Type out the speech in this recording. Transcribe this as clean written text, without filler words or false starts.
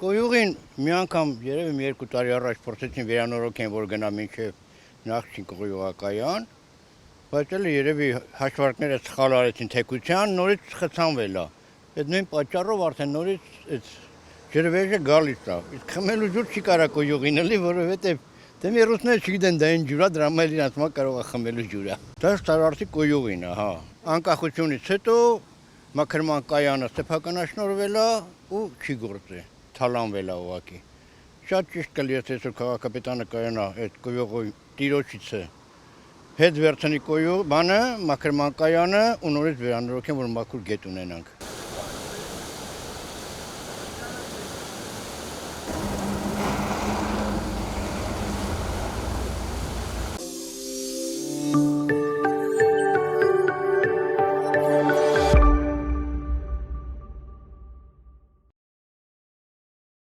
Կոյուղին մի անգամ երևի մի 2 տարի առաջ փորձեցին վերանորոգեն, որ գնա մինչև նախշին կոյուղակայան, բայց էլ երևի հաշվարկները սխալ արեցին թեկության, նորից խցանվել է։ Այդ նույն պատճառով արդեն նորից այդ ջրվեժը գալիս է։ Իսկ խմելու ջուր չի կարա կոյուղին էլի, որովհետև դե մերուսները չգիտեն դա այն ջուր է, դրա մեջ իրաց մա կարող է խմելու ջուր է։ Դա ստարարտի կոյուղին է, հա։ Անկախությունից հետո մաքրման կայանը սեփականաշնորհվել է ու չի գործի, թալանվել է ուղղակի։ Շատ ճիշտ կլի այսօր քաղաքապետարանը կայանա այդ կոյուղի տիրոջից է։ Հետ վերցնի կոյուղ, բանը, մաքրման կայանը ու նորից վերանորոգեն, որ մաքուր գետ ունենանք։